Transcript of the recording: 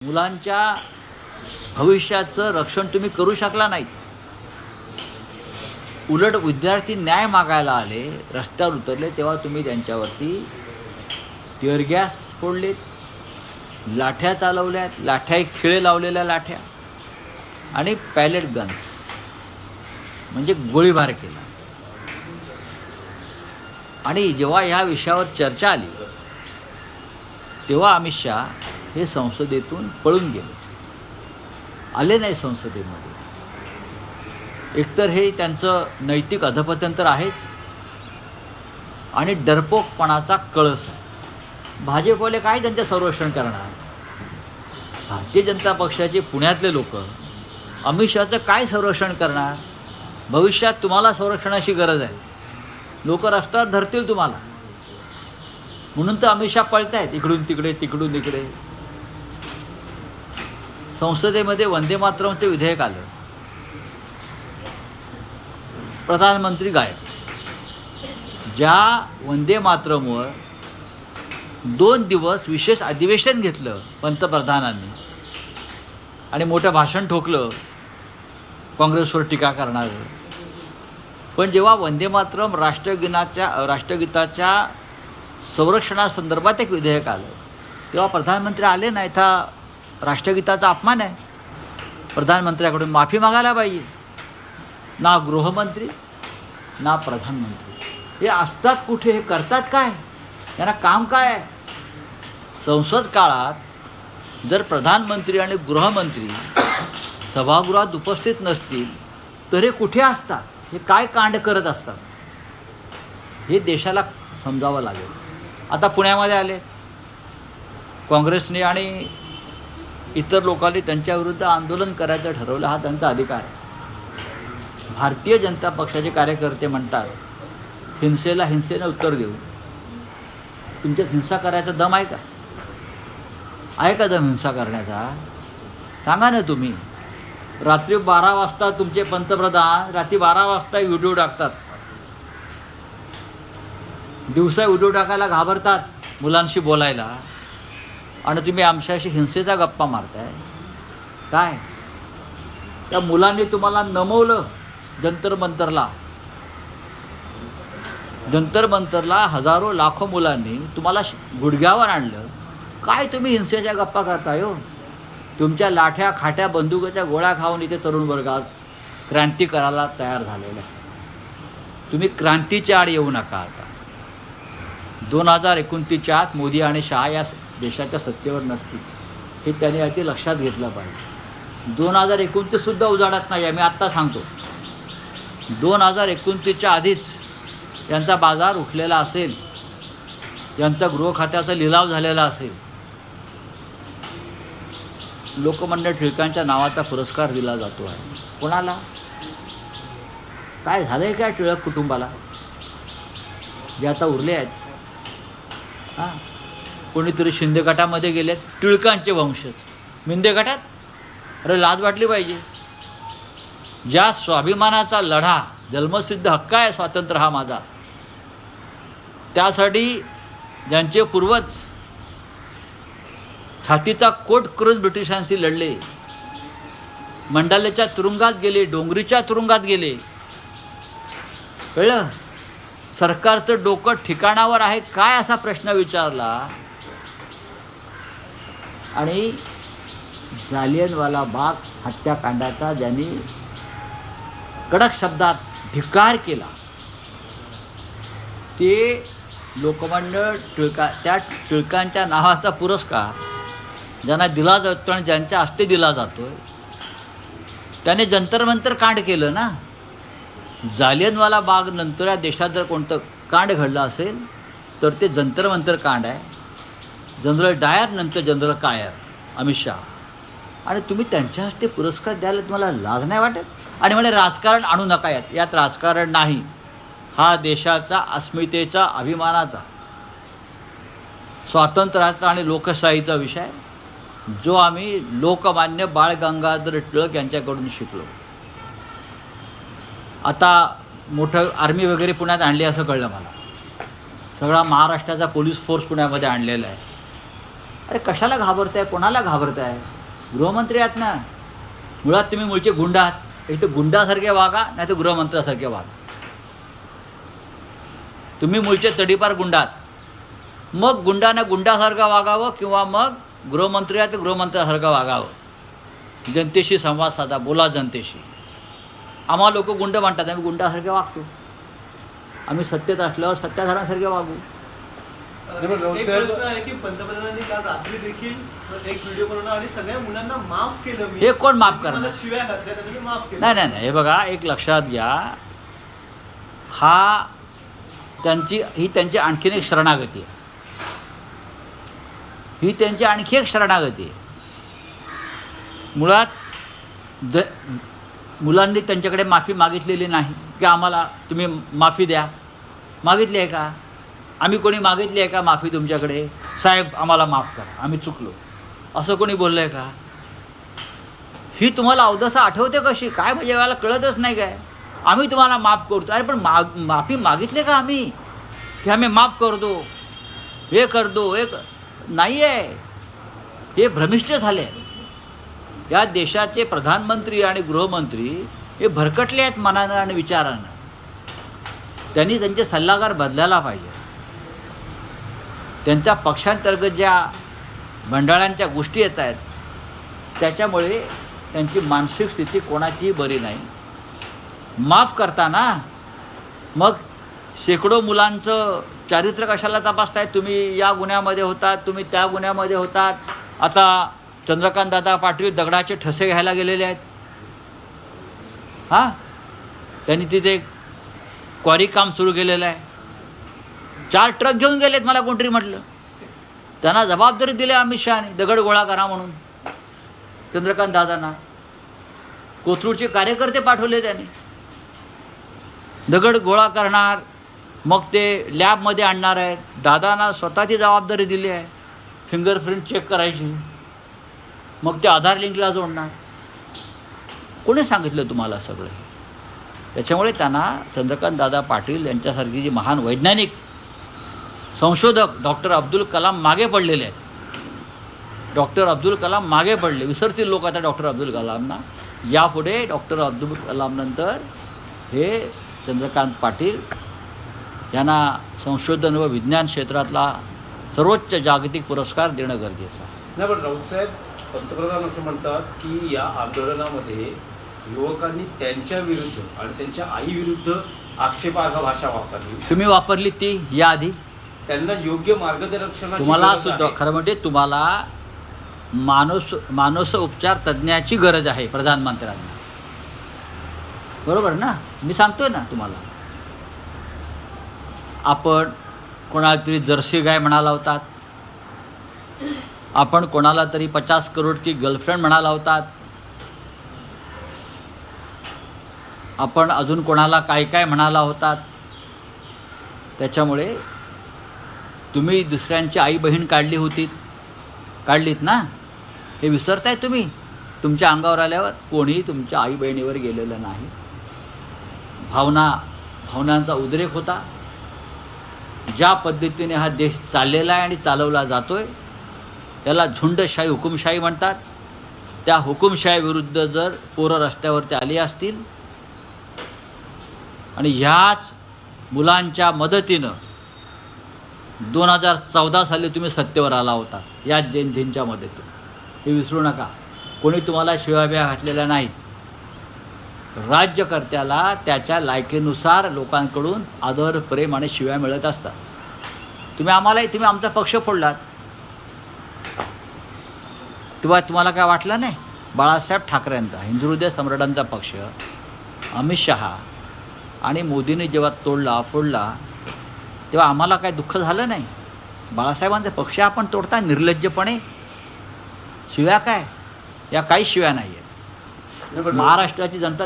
मुलांच्या भविष्याचं रक्षण तुम्ही करू शकला नाही. उलट विद्यार्थी न्याय मागायला आले, रस्त्यावर उतरले, तेव्हा तुम्ही त्यांच्यावरती टिअर गॅस फोडलेत, लाठ्या चालवल्यात, लाठ्या खिळे लावलेल्या लाठ्या आणि पॅलेट गन्स म्हणजे गोळीबार केला. आणि जेव्हा ह्या विषयावर चर्चा आली तेव्हा अमित शहा हे संसदेतून पळून गेले, आले नाही संसदेमध्ये. एकतर हे त्यांचं नैतिक अधपतन तर आहेच आणि डरपोकपणाचा कळस आहे. भाजपवाले काय त्यांचं संरक्षण करणार? भारतीय जनता पक्षाचे पुण्यातले लोक अमित शहाचं काय संरक्षण करणार? भविष्यात तुम्हाला संरक्षणाची गरज आहे. लोक रस्त्यावर धरतील तुम्हाला, म्हणून तर अमित शहा पळतायत इकडून तिकडे तिकडून इकडे. संसदेमध्ये वंदे मातरमचे विधेयक आलं, प्रधानमंत्री गायब. ज्या वंदे मातरमवर 2 दिवस विशेष अधिवेशन घेतलं पंतप्रधानांनी आणि मोठं भाषण ठोकलं काँग्रेसवर टीका करणारं, पण जेव्हा वंदे मातरम राष्ट्रगीताच्या संरक्षणासंदर्भात एक विधेयक आलं तेव्हा प्रधानमंत्री आले नाहीत. हा राष्ट्रगीताचा अपमान आहे. प्रधानमंत्र्याकडून माफी मागायला पाहिजे. ना गृहमंत्री ना प्रधानमंत्री हे असतात कुठे? हे करतात काय? त्यांना काम काय आहे? संसद काळात जर प्रधानमंत्री आणि गृहमंत्री सभागृहात उपस्थित नसतील तर हे कुठे असतात? हे काय कांड करत असतात? हे देशाला समजावं लागेल. आता पुण्यामध्ये आले, काँग्रेसने आणि इतर लोकांनी त्यांच्याविरुद्ध आंदोलन करायचं ठरवलं. हा त्यांचा अधिकार आहे. भारतीय जनता पक्षाचे कार्यकर्ते म्हणतात हिंसेला हिंसेनं उत्तर देऊ. तुमच्यात हिंसा करायचा दम आहे का? आहे का दम हिंसा करण्याचा? सांगा ना तुम्ही. रात्री 12 वाजता तुमचे पंतप्रधान रात्री 12 वाजता व्हिडिओ टाकतात. दिवसा व्हिडिओ टाकायला घाबरतात मुलांशी बोलायला, आणि तुम्ही आमच्याशी हिंसेचा गप्पा मारताय. काय त्या मुलांनी तुम्हाला नमवलं जंतर मंतरला हजारो लाखो मुलांनी तुम्हाला गुडघ्यावर आणलं. काय तुम्ही हिंसेच्या गप्पा करताय हो? तुमच्या लाठ्या खाट्या बंदुकीच्या गोळ्या खाऊन इथे तरुण वर्गात क्रांती करायला तयार झालेला. तुम्ही क्रांतीच्या आड येऊ नका. आता 2029च्या आत मोदी आणि शहा या देशाच्या सत्तेवर नसतील, हे त्यांनी अगदी लक्षात घेतलं पाहिजे. 2029 सुद्धा उजाडत नाही आहे, मी आत्ता सांगतो. 2029च्या आधीच यांचा बाजार उठलेला असेल, यांचा गृह खात्याचा लिलाव झालेला असेल. लोकमान्य टिळकांच्या नावाचा पुरस्कार दिला जातो आहे. कोणाला? काय झालंय काय टिळक कुटुंबाला जे आता उरले आहेत? हां, कोणीतरी शिंदे गटामध्ये गेलेत, टिळकांचे वंशज शिंदे गटात. अरे लाज वाटली पाहिजे. ज्या स्वाभिमानाचा लढा, जन्मसिद्ध हक्क आहे स्वातंत्र्य हा माझा, त्यासाठी ज्यांचे पूर्वज छातीचा कोट करून ब्रिटिशांशी लढले, मंडालेच्या तुरुंगात गेले, डोंगरीच्या तुरुंगात गेले. कळलं? सरकारचं डोकं ठिकाणावर आहे काय असा प्रश्न विचारला, आणि जालियनवाला बाग हत्याकांडाचा ज्यांनी कडक शब्दात धिक्कार केला ते लोकमान्य त्या टिळकांच्या नावाचा पुरस्कार ज्यांना दिला जातो आणि ज्यांच्या हस्ते दिला जातोय त्याने जंतर मंतर कांड केलं ना. जालियनवाला बाग नंतर या देशात जर कोणतं कांड घडलं असेल तर ते जंतर मंतर कांड आहे. जनरल डायर नंतर जनरल कायर, अमित शहा, आणि तुम्ही त्यांच्या हस्ते पुरस्कार द्यायला तुम्हाला लाज नाही वाटत? आणि म्हणे राजकारण आणू नका यात. यात राजकारण नाही. हा देशाचा अस्मितेचा, अभिमानाचा, स्वातंत्र्याचा आणि लोकशाहीचा विषय जो आम्ही लोकमान्य बाळ गंगाधर टिळक यांच्याकडून शिकलो. आता मोठं आर्मी वगैरे पुण्यात आणली असं कळलं मला. सगळा महाराष्ट्राचा पोलीस फोर्स पुण्यामध्ये आणलेला आहे. अरे कशाला घाबरताय, कोणाला घाबरताय? गृहमंत्री आहात ना, मुळात तुम्ही मूळचे गुंड आहात. एक तर गुंडासारखे वागा, नाही तर गृहमंत्र्यासारखे वागा. तुम्ही मूळचे तडीपार गुंड आहात. मग गुंडाने गुंडासारखं वागावं किंवा मग गृहमंत्री आहे तर गृहमंत्र्यासारखं वागावं. जनतेशी संवाद साधा, बोला जनतेशी. आम्हाला लोक गुंड म्हणतात, आम्ही गुंडासारखे वागतो. आम्ही सत्तेत असल्यावर सत्ताधाऱ्यांसारखे वागू. एक प्रश्न आहे की पंतप्रधानांनी काल रात्री देखील एक व्हिडिओ बनवला आणि सगळ्या मुलांना माफ केलं. मी हे कोण माफ करणार? मला शिव्या घातल्या त्यांनी माफ केलं. नाही नाही नाही, हे बघा, एक लक्षात घ्या, ही त्यांची आणखीन एक शरणागती आहे. ही त्यांची आणखी एक शरणागती आहे. मुळात मुलांनी त्यांच्याकडे माफी मागितलेली नाही की आम्हाला तुम्ही माफी द्या. मागितली आहे का? आम्ही कोणी मागितली आहे का माफी तुमच्याकडे? साहेब आम्हाला माफ करा, आम्ही चुकलो, असं कोणी बोललं आहे का? ही तुम्हाला अवदसा आठवते कशी काय? म्हणजे याला कळतच नाही काय? आम्ही तुम्हाला माफ करतो. अरे पण माफी मागितली का आम्ही की आम्ही माफ करतो, हे करतो, नाही आहे. हे भ्रमिष्ट झाले. या देशाचे प्रधानमंत्री आणि गृहमंत्री हे भरकटले आहेत मनानं आणि विचारानं. त्यांनी त्यांचे सल्लागार बदलायला पाहिजे. त्यांच्या पक्षांतर्गत ज्या मंडळांच्या गोष्टी येत आहेत त्याच्यामुळे त्यांची मानसिक स्थिती कोणाचीही बरी नाही. माफ करताना मग शेकडो मुलांचं चारित्र्य कशाला तपासताय? तुम्ही या गुन्ह्यामध्ये होतात, तुम्ही त्या गुन्ह्यामध्ये होतात. आता चंद्रकांत दादा पाटील दगडाचे ठसे घ्यायला गेलेले आहेत. त्यांनी तिथे क्वारी काम सुरू केलेलं आहे. 4 ट्रक घेऊन गेलेत, मला कोणतरी म्हटलं. त्यांना जबाबदारी दिली अमित शहाने, दगड गोळा करा म्हणून. चंद्रकांत दादांना कोथरूडचे कार्यकर्ते पाठवले त्यांनी. दगड गोळा करणार, मग ते लॅबमध्ये आणणार आहेत. दादांना स्वतःची जबाबदारी दिली आहे, फिंगरप्रिंट चेक करायची, मग ते आधार लिंकला जोडणार. कोणी सांगितलं तुम्हाला सगळं? त्याच्यामुळे त्यांना चंद्रकांत दादा पाटील यांच्यासारखी जी महान वैज्ञानिक संशोधक डॉक्टर अब्दुल कलाम मागे पडलेले आहेत. डॉक्टर अब्दुल कलाम मागे पडले. विसरतील लोक आता डॉक्टर अब्दुल कलामना. यापुढे डॉक्टर अब्दुल कलामनंतर हे चंद्रकांत पाटील यांना संशोधन व विज्ञान क्षेत्रातला सर्वोच्च जागतिक पुरस्कार देणं गरजेचं आहे. नाही, पण राऊत साहेब, पंतप्रधान असं म्हणतात की या आंदोलनामध्ये युवकांनी त्यांच्या विरुद्ध आणि त्यांच्या आईविरुद्ध आक्षेपार्ह भाषा वापरली. तुम्ही वापरली ती याआधी? त्यांना योग्य मार्गदर्शनाची तुम्हाला गरज सुद्धा आहे. खरं म्हणजे तुम्हाला मानस उपचार तज्ज्ञाची गरज आहे प्रधानमंत्र्यांना. बरोबर ना? मी सांगतोय ना तुम्हाला. आपण कोणाला तरी जर्सी गाय म्हणाला होतात, आपण कोणाला तरी 50 करोड की गर्लफ्रेंड म्हणाला होतात, आपण अजून कोणाला काय काय म्हणाला होतात. त्याच्यामुळे तुम्ही दुसऱ्यांची आई बहीण काढलीत ना, हे विसरताय तुम्ही. तुमच्या अंगावर आल्यावर कोणीही तुमच्या आई बहिणीवर गेलेलं नाही. भावनांचा उद्रेक होता. ज्या पद्धतीने हा देश चाललेला आहे आणि चालवला जातोय त्याला झुंडशाही, हुकुमशाही म्हणतात. त्या हुकुमशाही विरुद्ध जर पोरं रस्त्यावरती आली असतील आणि ह्याच मुलांच्या मदतीनं 2014 साली तुम्ही सत्तेवर आला होता, याच जयंतींच्या मदतीतून, हे विसरू नका. कोणी तुम्हाला शिव्या घातलेल्या नाहीत. राज्यकर्त्याला त्याच्या लायकीनुसार लोकांकडून आदर, प्रेम आणि शिव्या मिळत असतात. तुम्ही आमचा पक्ष फोडलात तेव्हा तुम्हाला काय वाटलं नाही? बाळासाहेब ठाकरेंचा, हिंदुहृदय सम्राटांचा पक्ष, अमित शहा आणि मोदींनी जेव्हा फोडला तेव्हा आम्हाला काय दुःख झालं नाही? बाळासाहेबांचा पक्ष आपण तोडता निर्लज्जपणे. शिव्या काय? या काही शिव्या नाही आहेत. महाराष्ट्राची जनता